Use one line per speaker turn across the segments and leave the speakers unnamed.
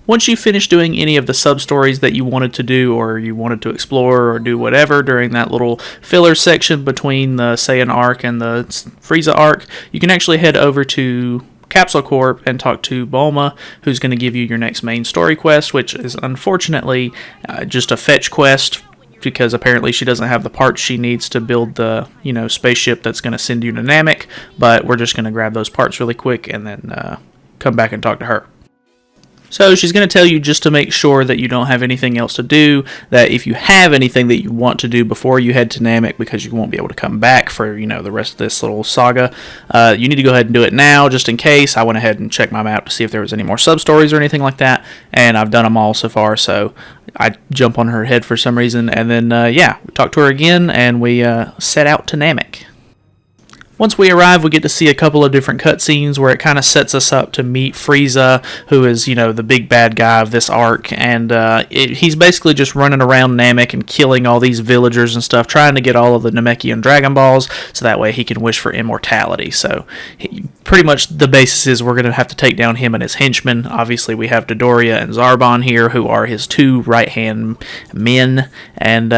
Once you finish doing any of the sub-stories that you wanted to do or you wanted to explore or do whatever during that little filler section between the Saiyan arc and the Frieza arc, you can actually head over to Capsule Corp and talk to Bulma, who's going to give you your next main story quest, which is unfortunately just a fetch quest because apparently she doesn't have the parts she needs to build the, spaceship that's going to send you to Namek, but we're just going to grab those parts really quick and then come back and talk to her. So she's going to tell you, just to make sure that you don't have anything else to do, that if you have anything that you want to do before you head to Namek, because you won't be able to come back for, the rest of this little saga, you need to go ahead and do it now, just in case. I went ahead and checked my map to see if there was any more sub-stories or anything like that, and I've done them all so far, so I jump on her head for some reason, and then, we talk to her again, and we set out to Namek. Once we arrive, we get to see a couple of different cutscenes where it kind of sets us up to meet Frieza, who is, the big bad guy of this arc, and he's basically just running around Namek and killing all these villagers and stuff, trying to get all of the Namekian Dragon Balls, so that way he can wish for immortality. So, pretty much the basis is we're going to have to take down him and his henchmen. Obviously, we have Dodoria and Zarbon here, who are his two right-hand men, and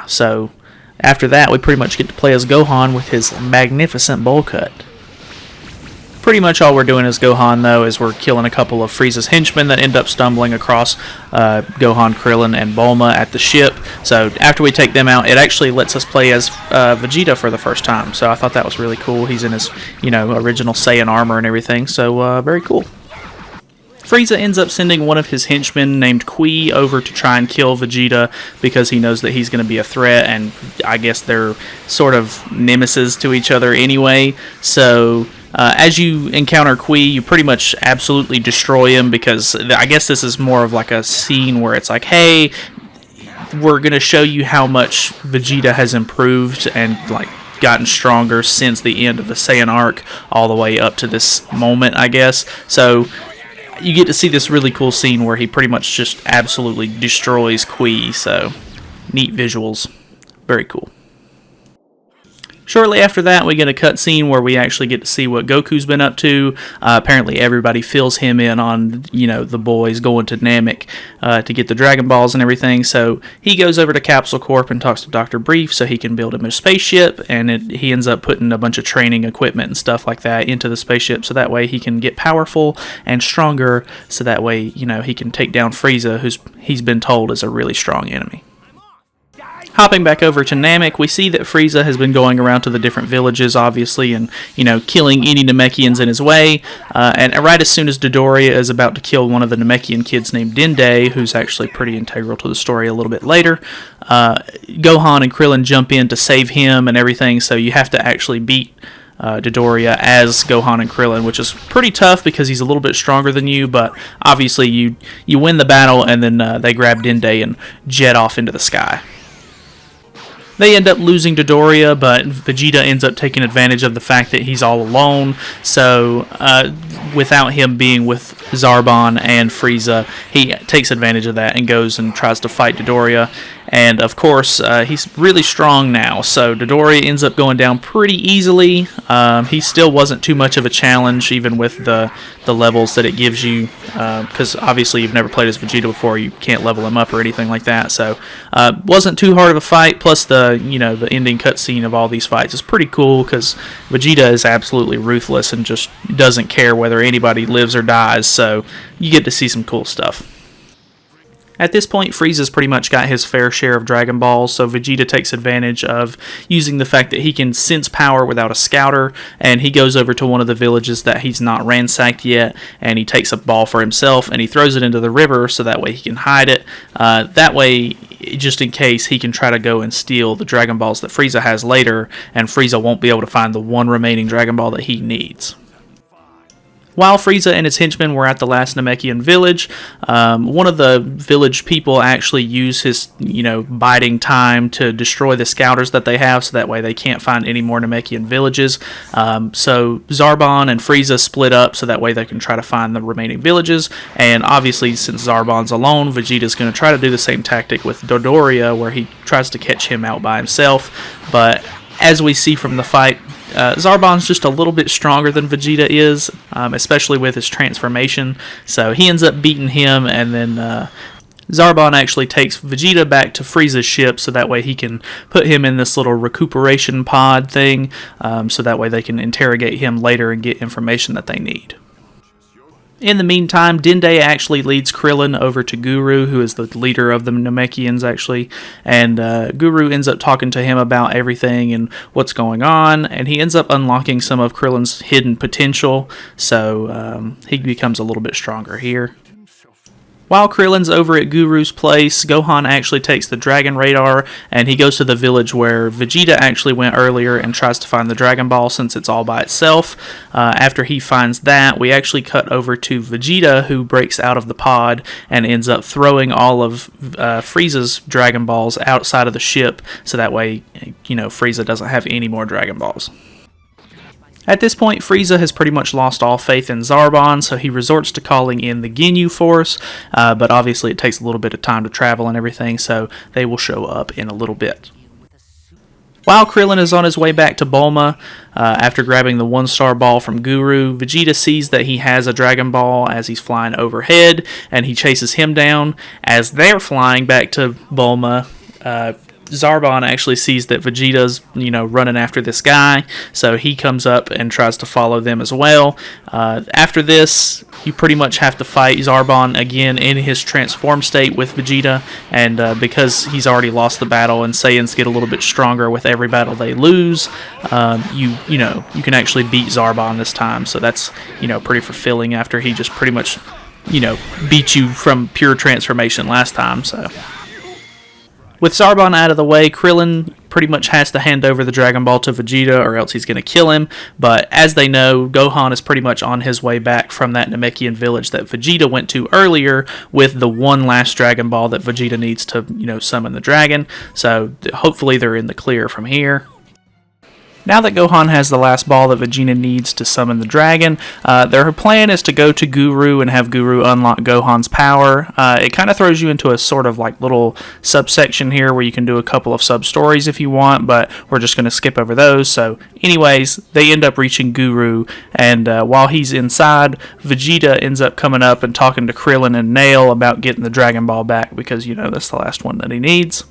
so after that, we pretty much get to play as Gohan with his magnificent bowl cut. Pretty much all we're doing as Gohan, though, is we're killing a couple of Frieza's henchmen that end up stumbling across Gohan, Krillin, and Bulma at the ship. So after we take them out, it actually lets us play as Vegeta for the first time. So I thought that was really cool. He's in his, original Saiyan armor and everything. So very cool. Frieza ends up sending one of his henchmen named Kui over to try and kill Vegeta because he knows that he's going to be a threat, and I guess they're sort of nemesis to each other anyway. So as you encounter Kui, you pretty much absolutely destroy him, because I guess this is more of like a scene where it's like, hey, we're going to show you how much Vegeta has improved and gotten stronger since the end of the Saiyan arc all the way up to this moment, I guess. So you get to see this really cool scene where he pretty much just absolutely destroys Kui, so neat visuals. Very cool. Shortly after that, we get a cutscene where we actually get to see what Goku's been up to. Apparently everybody fills him in on, the boys going to Namek to get the Dragon Balls and everything. So he goes over to Capsule Corp and talks to Dr. Brief so he can build him a spaceship, and he ends up putting a bunch of training equipment and stuff like that into the spaceship so that way he can get powerful and stronger, so that way, he can take down Frieza, he's been told is a really strong enemy. Hopping back over to Namek, we see that Frieza has been going around to the different villages, obviously, and, killing any Namekians in his way. And right as soon as Dodoria is about to kill one of the Namekian kids named Dende, who's actually pretty integral to the story a little bit later, Gohan and Krillin jump in to save him and everything, so you have to actually beat Dodoria as Gohan and Krillin, which is pretty tough because he's a little bit stronger than you, but obviously you win the battle, and then they grab Dende and jet off into the sky. They end up losing Dodoria, but Vegeta ends up taking advantage of the fact that he's all alone. So, without him being with Zarbon and Frieza, he takes advantage of that and goes and tries to fight Dodoria. And, of course, he's really strong now, so Dodoria ends up going down pretty easily. He still wasn't too much of a challenge, even with the levels that it gives you, because obviously you've never played as Vegeta before, you can't level him up or anything like that, so wasn't too hard of a fight. Plus the ending cutscene of all these fights is pretty cool, because Vegeta is absolutely ruthless and just doesn't care whether anybody lives or dies, so you get to see some cool stuff. At this point, Frieza's pretty much got his fair share of Dragon Balls, so Vegeta takes advantage of using the fact that he can sense power without a scouter, and he goes over to one of the villages that he's not ransacked yet, and he takes a ball for himself, and he throws it into the river so that way he can hide it. That way, just in case, he can try to go and steal the Dragon Balls that Frieza has later, and Frieza won't be able to find the one remaining Dragon Ball that he needs. While Frieza and his henchmen were at the last Namekian village, one of the village people actually used his, biding time to destroy the scouters that they have, so that way they can't find any more Namekian villages. So Zarbon and Frieza split up so that way they can try to find the remaining villages, and obviously since Zarbon's alone, Vegeta's going to try to do the same tactic with Dodoria, where he tries to catch him out by himself, but as we see from the fight, Zarbon's just a little bit stronger than Vegeta is, especially with his transformation. So he ends up beating him, and then Zarbon actually takes Vegeta back to Frieza's ship, so that way he can put him in this little recuperation pod thing, so that way they can interrogate him later and get information that they need. In the meantime, Dende actually leads Krillin over to Guru, who is the leader of the Namekians, actually, and Guru ends up talking to him about everything and what's going on, and he ends up unlocking some of Krillin's hidden potential, so he becomes a little bit stronger here. While Krillin's over at Guru's place, Gohan actually takes the Dragon Radar, and he goes to the village where Vegeta actually went earlier and tries to find the Dragon Ball since it's all by itself. After he finds that, we actually cut over to Vegeta, who breaks out of the pod and ends up throwing all of Frieza's Dragon Balls outside of the ship, so that way, Frieza doesn't have any more Dragon Balls. At this point, Frieza has pretty much lost all faith in Zarbon, so he resorts to calling in the Ginyu Force, but obviously it takes a little bit of time to travel and everything, so they will show up in a little bit. While Krillin is on his way back to Bulma, after grabbing the one-star ball from Guru, Vegeta sees that he has a Dragon Ball as he's flying overhead, and he chases him down. As they're flying back to Bulma, Zarbon actually sees that Vegeta's, running after this guy, so he comes up and tries to follow them as well. After this, you pretty much have to fight Zarbon again in his transformed state with Vegeta, and because he's already lost the battle and Saiyans get a little bit stronger with every battle they lose, you can actually beat Zarbon this time, so that's, pretty fulfilling after he just pretty much, beat you from pure transformation last time, so... With Zarbon out of the way, Krillin pretty much has to hand over the Dragon Ball to Vegeta or else he's going to kill him, but as they know, Gohan is pretty much on his way back from that Namekian village that Vegeta went to earlier with the one last Dragon Ball that Vegeta needs to, summon the dragon, so hopefully they're in the clear from here. Now that Gohan has the last ball that Vegeta needs to summon the dragon, their plan is to go to Guru and have Guru unlock Gohan's power. It kind of throws you into a sort of like little subsection here where you can do a couple of sub-stories if you want, but we're just going to skip over those. So anyways, they end up reaching Guru, and while he's inside, Vegeta ends up coming up and talking to Krillin and Nail about getting the Dragon Ball back because, that's the last one that he needs.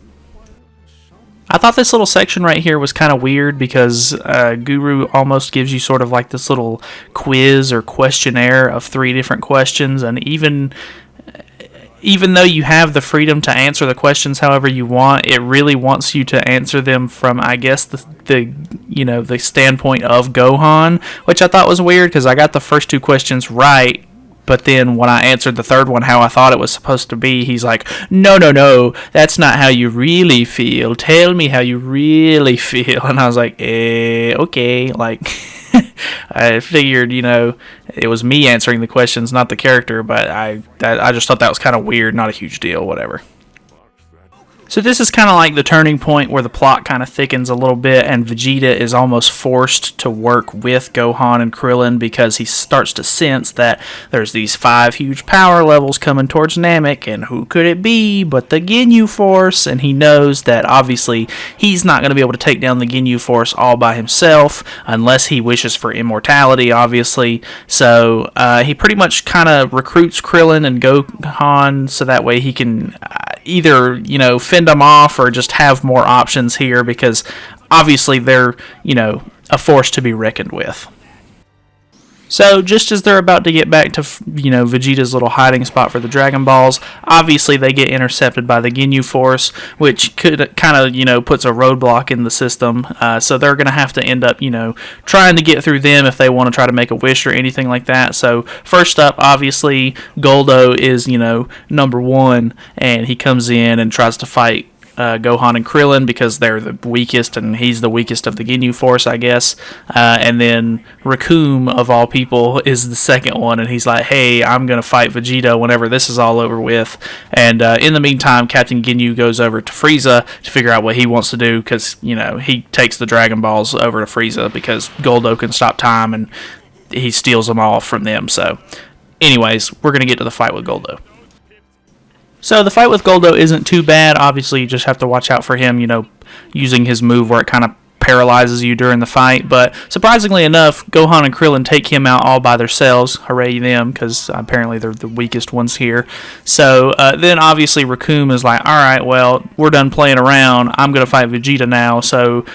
I thought this little section right here was kind of weird because Guru almost gives you sort of like this little quiz or questionnaire of 3 different questions, and even though you have the freedom to answer the questions however you want, it really wants you to answer them from, I guess, the standpoint of Gohan, which I thought was weird because I got the first 2 questions right. But then when I answered the third one how I thought it was supposed to be, he's like, no, that's not how you really feel. Tell me how you really feel. And I was like, okay. Like, I figured, it was me answering the questions, not the character. But I just thought that was kind of weird, not a huge deal, whatever. So this is kind of like the turning point where the plot kind of thickens a little bit, and Vegeta is almost forced to work with Gohan and Krillin because he starts to sense that there's these 5 huge power levels coming towards Namek, and who could it be but the Ginyu Force? And he knows that obviously he's not going to be able to take down the Ginyu Force all by himself unless he wishes for immortality, obviously. So he pretty much kind of recruits Krillin and Gohan so that way he can either, fend them off or just have more options here because obviously they're, a force to be reckoned with. So just as they're about to get back to, Vegeta's little hiding spot for the Dragon Balls, obviously they get intercepted by the Ginyu Force, which could kind of, puts a roadblock in the system. So they're going to have to end up, trying to get through them if they want to try to make a wish or anything like that. So first up, obviously, Goldo is, number 1, and he comes in and tries to fight Gohan and Krillin because they're the weakest and he's the weakest of the Ginyu Force, I guess. And then Raccoon, of all people, is the second one, and he's like, hey, I'm going to fight Vegeta whenever this is all over with. And in the meantime, Captain Ginyu goes over to Frieza to figure out what he wants to do because, he takes the Dragon Balls over to Frieza because Goldo can stop time and he steals them all from them. So anyways, we're going to get to the fight with Goldo. So the fight with Goldo isn't too bad. Obviously, you just have to watch out for him, using his move where it kind of paralyzes you during the fight. But surprisingly enough, Gohan and Krillin take him out all by themselves. Hooray them, because apparently they're the weakest ones here. So then obviously Recoome is like, alright, well, we're done playing around. I'm going to fight Vegeta now. So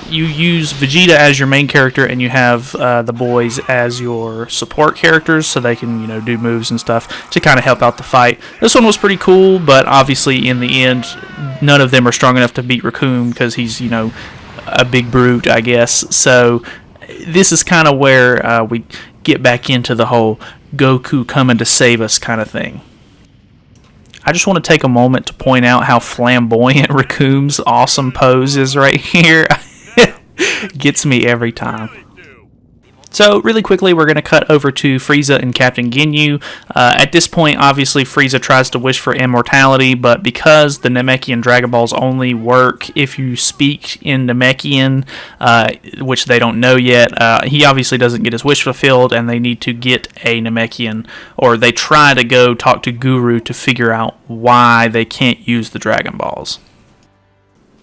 you use Vegeta as your main character, and you have the boys as your support characters, so they can, do moves and stuff to kind of help out the fight. This one was pretty cool, but obviously in the end, none of them are strong enough to beat Recoome, because he's, a big brute, I guess. So this is kind of where we get back into the whole Goku coming to save us kind of thing. I just want to take a moment to point out how flamboyant Recoome's awesome pose is right here. Gets me every time. So, really quickly, we're going to cut over to Frieza and Captain Ginyu. At this point, obviously, Frieza tries to wish for immortality, but because the Namekian Dragon Balls only work if you speak in Namekian, which they don't know yet, he obviously doesn't get his wish fulfilled, and they need to get a Namekian, or they try to go talk to Guru to figure out why they can't use the Dragon Balls.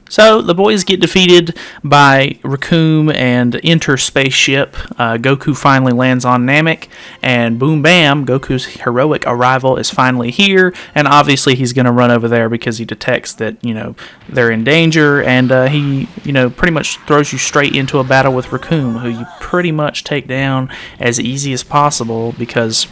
So, the boys get defeated by Recoome and enter spaceship. Goku finally lands on Namek, and boom bam, Goku's heroic arrival is finally here, and obviously he's going to run over there because he detects that, they're in danger, and he, pretty much throws you straight into a battle with Recoome, who you pretty much take down as easy as possible because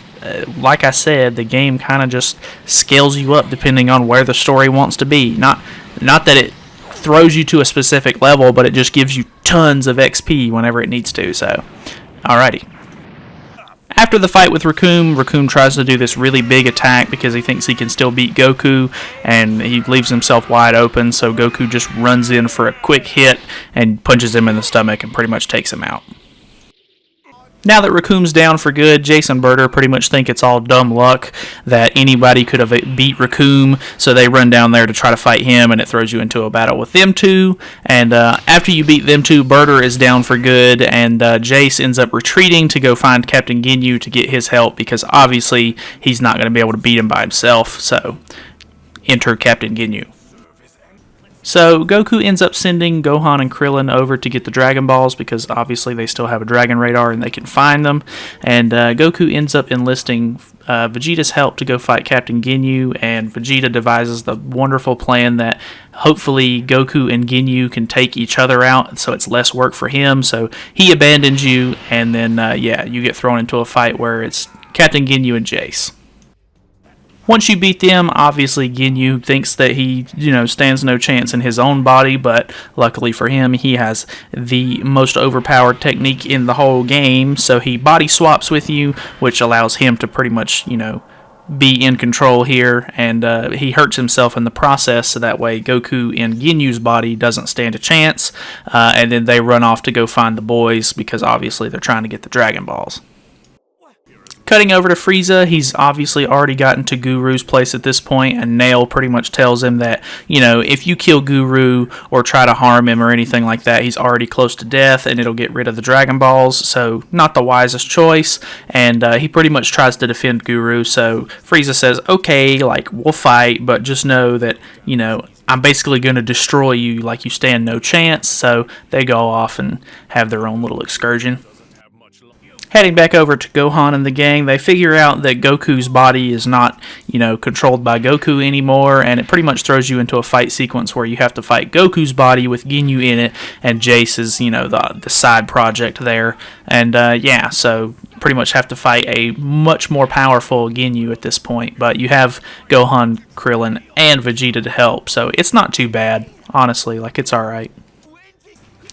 like I said, the game kind of just scales you up depending on where the story wants to be. Not that it throws you to a specific level, but it just gives you tons of XP whenever it needs to. So, alrighty. After the fight with Recoome tries to do this really big attack because he thinks he can still beat Goku, and he leaves himself wide open, so Goku just runs in for a quick hit and punches him in the stomach and pretty much takes him out. Now that Recoome's down for good, Jace and Berter pretty much think it's all dumb luck that anybody could have beat Recoome, so they run down there to try to fight him, and it throws you into a battle with them two. And after you beat them two, Berter is down for good, and Jace ends up retreating to go find Captain Ginyu to get his help, because obviously he's not going to be able to beat him by himself, so enter Captain Ginyu. So, Goku ends up sending Gohan and Krillin over to get the Dragon Balls because obviously they still have a Dragon Radar and they can find them. And Goku ends up enlisting Vegeta's help to go fight Captain Ginyu, and Vegeta devises the wonderful plan that hopefully Goku and Ginyu can take each other out so it's less work for him. So, he abandons you, and then, you get thrown into a fight where it's Captain Ginyu and Jace. Once you beat them, obviously Ginyu thinks that he, stands no chance in his own body, but luckily for him, he has the most overpowered technique in the whole game, so he body swaps with you, which allows him to pretty much, be in control here, and he hurts himself in the process, so that way Goku in Ginyu's body doesn't stand a chance, and then they run off to go find the boys, because obviously they're trying to get the Dragon Balls. Cutting over to Frieza, he's obviously already gotten to Guru's place at this point, and Nail pretty much tells him that, if you kill Guru or try to harm him or anything like that, he's already close to death, and it'll get rid of the Dragon Balls, so not the wisest choice, and he pretty much tries to defend Guru, so Frieza says, okay, we'll fight, but just know that, I'm basically going to destroy you, you stand no chance, so they go off and have their own little excursion. Heading back over to Gohan and the gang, they figure out that Goku's body is not, controlled by Goku anymore, and it pretty much throws you into a fight sequence where you have to fight Goku's body with Ginyu in it, and Jace is, the side project there. And, so pretty much have to fight a much more powerful Ginyu at this point, but you have Gohan, Krillin, and Vegeta to help, so it's not too bad, honestly, it's alright.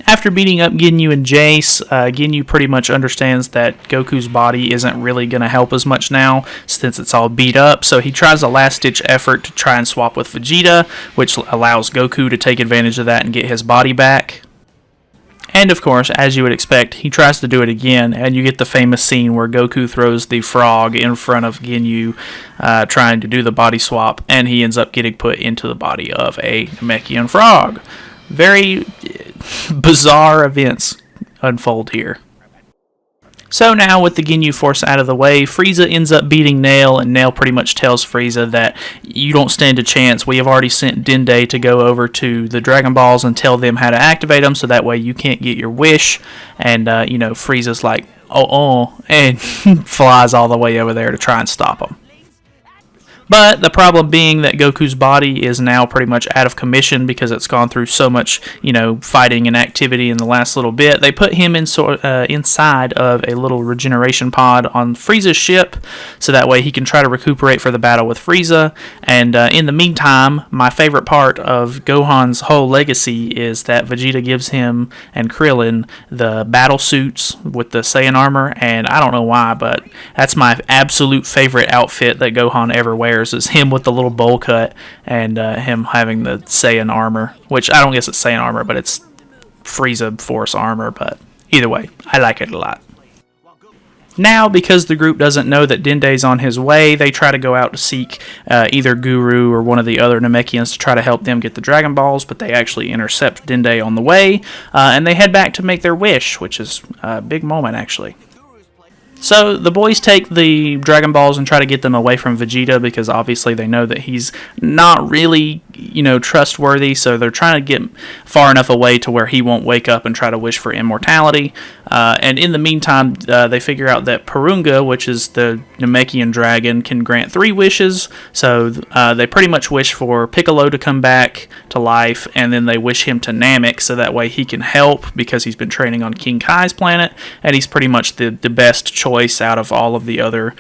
After beating up Ginyu and Jace, Ginyu pretty much understands that Goku's body isn't really going to help as much now since it's all beat up, so he tries a last-ditch effort to try and swap with Vegeta, which allows Goku to take advantage of that and get his body back. And of course, as you would expect, he tries to do it again, and you get the famous scene where Goku throws the frog in front of Ginyu trying to do the body swap, and he ends up getting put into the body of a Namekian frog. Very bizarre events unfold here. So now with the Ginyu Force out of the way, Frieza ends up beating Nail, and Nail pretty much tells Frieza that you don't stand a chance. We have already sent Dende to go over to the Dragon Balls and tell them how to activate them, so that way you can't get your wish. And, Frieza's like, and flies all the way over there to try and stop him. But the problem being that Goku's body is now pretty much out of commission because it's gone through so much, fighting and activity in the last little bit. They put him inside of a little regeneration pod on Frieza's ship, so that way he can try to recuperate for the battle with Frieza. And in the meantime, my favorite part of Gohan's whole legacy is that Vegeta gives him and Krillin the battle suits with the Saiyan armor, and I don't know why, but that's my absolute favorite outfit that Gohan ever wears. Is him with the little bowl cut and him having the Saiyan armor, which I don't guess it's Saiyan armor, but it's Frieza Force armor. But either way, I like it a lot. Now, because the group doesn't know that Dende's on his way, they try to go out to seek either Guru or one of the other Namekians to try to help them get the Dragon Balls, but they actually intercept Dende on the way, and they head back to make their wish, which is a big moment, actually. So the boys take the Dragon Balls and try to get them away from Vegeta because obviously they know that he's not really, trustworthy. So they're trying to get far enough away to where he won't wake up and try to wish for immortality. And in the meantime, they figure out that Purunga, which is the Namekian dragon, can grant 3 wishes. So they pretty much wish for Piccolo to come back to life, and then they wish him to Namek so that way he can help because he's been training on King Kai's planet, and he's pretty much the best choice out of all of the other,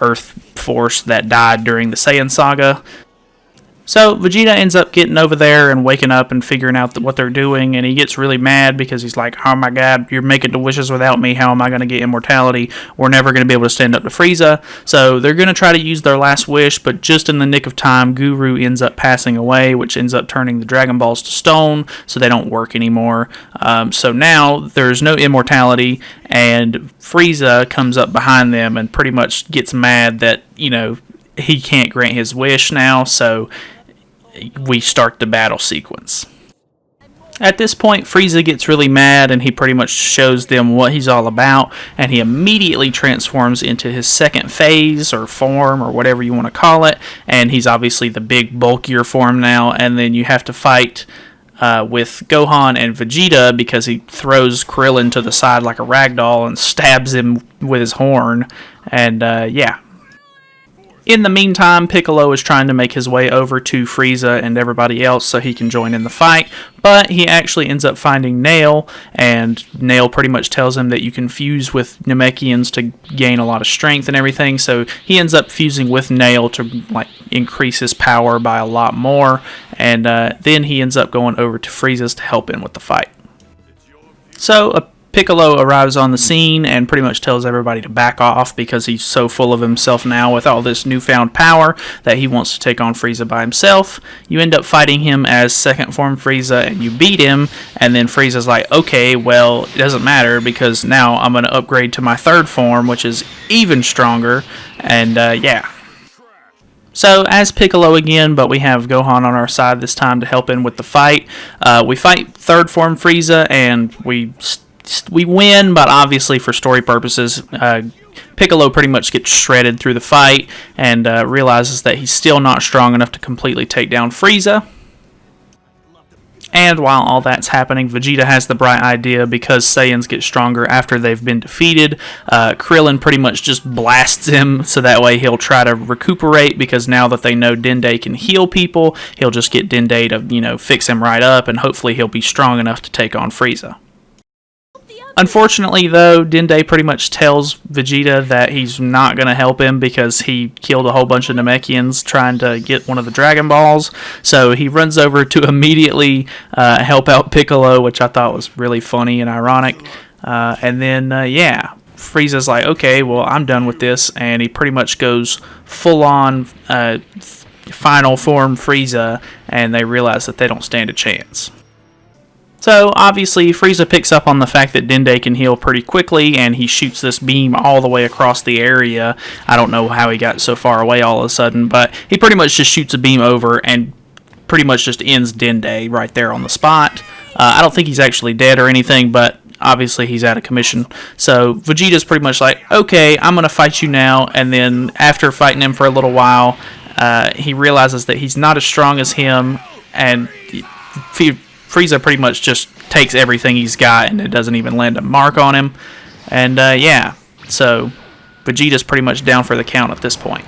Earth Force that died during the Saiyan saga. So Vegeta ends up getting over there and waking up and figuring out what they're doing, and he gets really mad because he's like, oh my god, you're making the wishes without me, how am I going to get immortality? We're never going to be able to stand up to Frieza. So they're going to try to use their last wish, but just in the nick of time, Guru ends up passing away, which ends up turning the Dragon Balls to stone, so they don't work anymore. So now there's no immortality, and Frieza comes up behind them and pretty much gets mad that, he can't grant his wish now, so we start the battle sequence. At this point, Frieza gets really mad, and he pretty much shows them what he's all about, and he immediately transforms into his second phase, or form, or whatever you want to call it, and he's obviously the big, bulkier form now, and then you have to fight with Gohan and Vegeta because he throws Krillin to the side like a ragdoll and stabs him with his horn, and In the meantime, Piccolo is trying to make his way over to Frieza and everybody else so he can join in the fight, but he actually ends up finding Nail, and Nail pretty much tells him that you can fuse with Namekians to gain a lot of strength and everything, so he ends up fusing with Nail to increase his power by a lot more, and then he ends up going over to Frieza's to help him with the fight. So, Piccolo arrives on the scene and pretty much tells everybody to back off because he's so full of himself now with all this newfound power that he wants to take on Frieza by himself. You end up fighting him as second form Frieza and you beat him, and then Frieza's like, okay, well, it doesn't matter because now I'm going to upgrade to my third form, which is even stronger, and So, as Piccolo again, but we have Gohan on our side this time to help him with the fight. We fight third form Frieza, and we win, but obviously for story purposes, Piccolo pretty much gets shredded through the fight and realizes that he's still not strong enough to completely take down Frieza. And while all that's happening, Vegeta has the bright idea because Saiyans get stronger after they've been defeated. Krillin pretty much just blasts him so that way he'll try to recuperate because now that they know Dende can heal people, he'll just get Dende to, fix him right up and hopefully he'll be strong enough to take on Frieza. Unfortunately, though, Dende pretty much tells Vegeta that he's not going to help him because he killed a whole bunch of Namekians trying to get one of the Dragon Balls. So he runs over to immediately help out Piccolo, which I thought was really funny and ironic. And then, Frieza's like, okay, well, I'm done with this. And he pretty much goes full-on final form Frieza, and they realize that they don't stand a chance. So, obviously, Frieza picks up on the fact that Dende can heal pretty quickly, and he shoots this beam all the way across the area. I don't know how he got so far away all of a sudden, but he pretty much just shoots a beam over and pretty much just ends Dende right there on the spot. I don't think he's actually dead or anything, but obviously he's out of commission. So Vegeta's pretty much like, okay, I'm going to fight you now. And then after fighting him for a little while, he realizes that he's not as strong as him, and Frieza pretty much just takes everything he's got, and it doesn't even land a mark on him. And yeah, so Vegeta's pretty much down for the count at this point.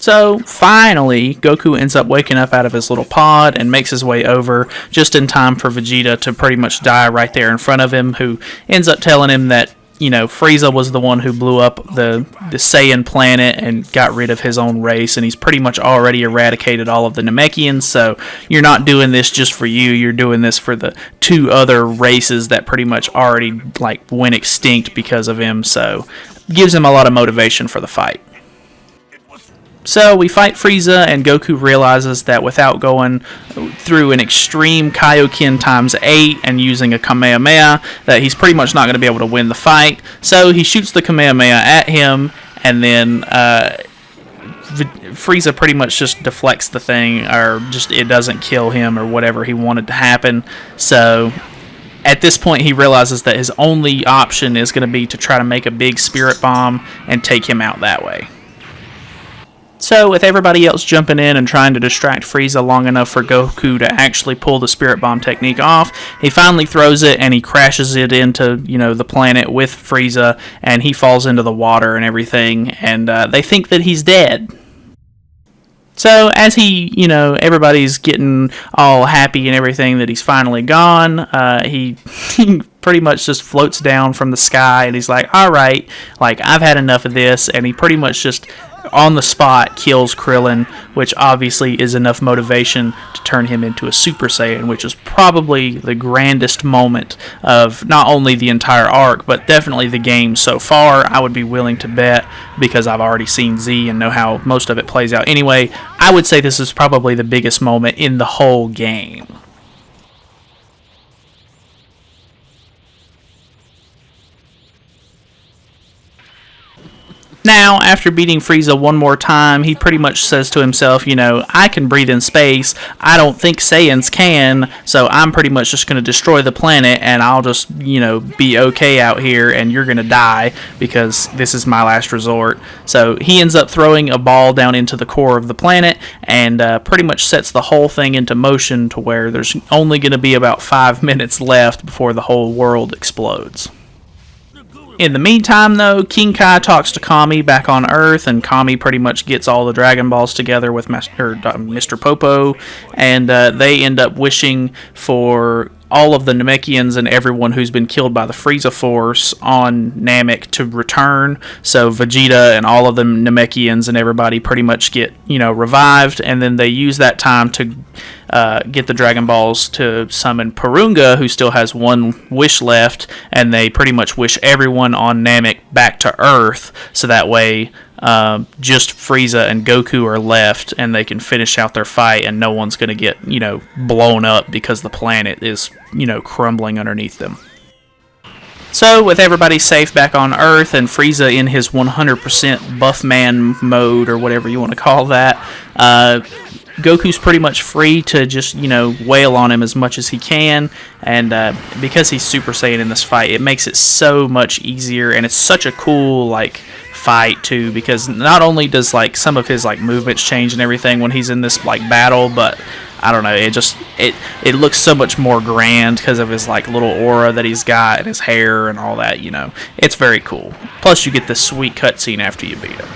So finally, Goku ends up waking up out of his little pod and makes his way over just in time for Vegeta to pretty much die right there in front of him, who ends up telling him that, you know, Frieza was the one who blew up the Saiyan planet and got rid of his own race, and he's pretty much already eradicated all of the Namekians, so you're not doing this just for you, you're doing this for the 2 other races that pretty much already, like, went extinct because of him, so gives him a lot of motivation for the fight. So we fight Frieza, and Goku realizes that without going through an extreme Kaioken times 8 and using a Kamehameha, that he's pretty much not going to be able to win the fight. So he shoots the Kamehameha at him, and then Frieza pretty much just deflects the thing, or just it doesn't kill him or whatever he wanted to happen. So at this point he realizes that his only option is going to be to try to make a big spirit bomb and take him out that way. So, with everybody else jumping in and trying to distract Frieza long enough for Goku to actually pull the Spirit Bomb technique off, he finally throws it and he crashes it into, you know, the planet with Frieza, and he falls into the water and everything, and they think that he's dead. So, as he, you know, everybody's getting all happy and everything that he's finally gone, he pretty much just floats down from the sky, and he's like, alright, like, I've had enough of this, and he pretty much just on the spot kills Krillin, which obviously is enough motivation to turn him into a Super Saiyan, which is probably the grandest moment of not only the entire arc, but definitely the game so far. I would be willing to bet, because I've already seen Z and know how most of it plays out anyway, I would say this is probably the biggest moment in the whole game. Now, after beating Frieza one more time, he pretty much says to himself, you know, I can breathe in space, I don't think Saiyans can, so I'm pretty much just going to destroy the planet, and I'll just, you know, be okay out here, and you're going to die, because this is my last resort. So he ends up throwing a ball down into the core of the planet, and pretty much sets the whole thing into motion to where there's only going to be about 5 minutes left before the whole world explodes. In the meantime, though, King Kai talks to Kami back on Earth, and Kami pretty much gets all the Dragon Balls together with Mr. Popo, and they end up wishing for all of the Namekians and everyone who's been killed by the Frieza Force on Namek to return. So Vegeta and all of the Namekians and everybody pretty much get, you know, revived, and then they use that time to get the Dragon Balls to summon Purunga, who still has one wish left, and they pretty much wish everyone on Namek back to Earth, so that way just Frieza and Goku are left, and they can finish out their fight, and no one's going to get, you know, blown up because the planet is, you know, crumbling underneath them. So, with everybody safe back on Earth, and Frieza in his 100% buff man mode, or whatever you want to call that, Goku's pretty much free to just, you know, wail on him as much as he can, and because he's Super Saiyan in this fight, it makes it so much easier, and it's such a cool, like, fight too, because not only does, like, some of his, like, movements change and everything when he's in this, like, battle, but I don't know, it looks so much more grand because of his, like, little aura that he's got and his hair and all that, you know. It's very cool. Plus you get this sweet cutscene after you beat him.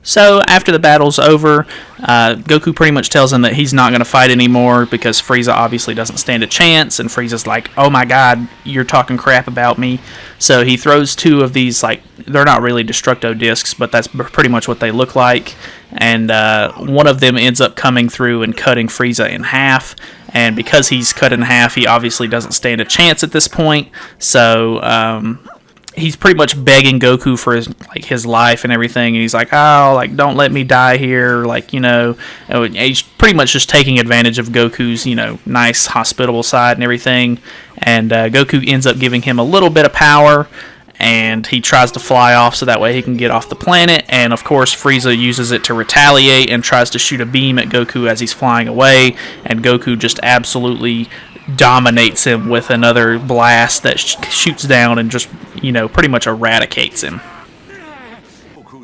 So, after the battle's over, Goku pretty much tells him that he's not going to fight anymore because Frieza obviously doesn't stand a chance, and Frieza's like, oh my god, you're talking crap about me. So he throws 2 of these, like, they're not really Destructo discs, but that's pretty much what they look like, and one of them ends up coming through and cutting Frieza in half, and because he's cut in half, he obviously doesn't stand a chance at this point, so he's pretty much begging Goku for his life and everything, and he's like, oh, like, don't let me die here, like, you know, he's pretty much just taking advantage of Goku's, you know, nice, hospitable side and everything, and Goku ends up giving him a little bit of power, and he tries to fly off so that way he can get off the planet, and of course Frieza uses it to retaliate and tries to shoot a beam at Goku as he's flying away, and Goku just absolutely dominates him with another blast that shoots down and just, pretty much eradicates him.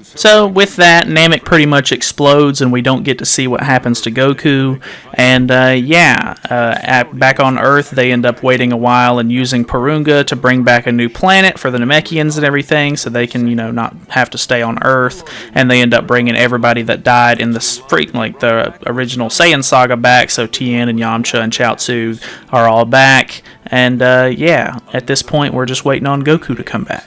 So with that, Namek pretty much explodes, and we don't get to see what happens to Goku. And back on Earth, they end up waiting a while and using Porunga to bring back a new planet for the Namekians and everything, so they can, not have to stay on Earth. And they end up bringing everybody that died in the original Saiyan saga back. So Tien and Yamcha and Chaozu are all back. And at this point, we're just waiting on Goku to come back.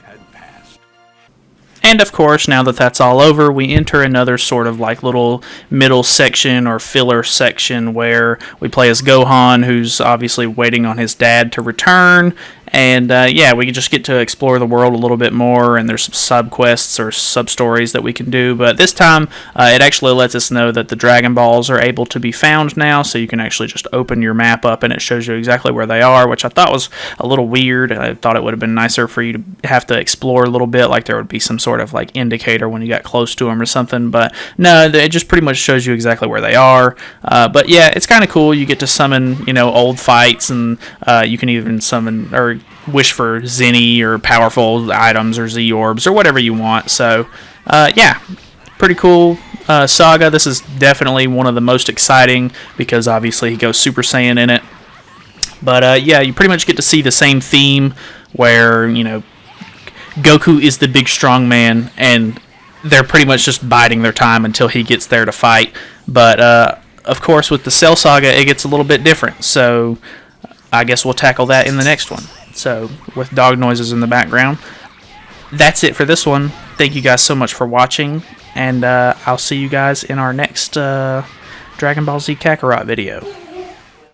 And of course, now that that's all over, we enter another sort of little middle section or filler section where we play as Gohan, who's obviously waiting on his dad to return. And we just get to explore the world a little bit more, and there's some sub-quests or sub-stories that we can do. But this time, it actually lets us know that the Dragon Balls are able to be found now, so you can actually just open your map up, and it shows you exactly where they are, which I thought was a little weird. I thought it would have been nicer for you to have to explore a little bit, like there would be some sort of indicator when you got close to them or something. But no, it just pretty much shows you exactly where they are. But yeah, it's kind of cool. You get to summon, old fights, and you can even summon or wish for Zenny or powerful items or Z orbs or whatever you want. So pretty cool saga. This is definitely one of the most exciting because obviously he goes Super Saiyan in it. But you pretty much get to see the same theme where Goku is the big strong man, and they're pretty much just biding their time until he gets there to fight. But of course, with the Cell Saga, it gets a little bit different. So I guess we'll tackle that in the next one. So with dog noises in the background, that's it for this one. Thank you guys so much for watching, and I'll see you guys in our next Dragon Ball Z Kakarot video.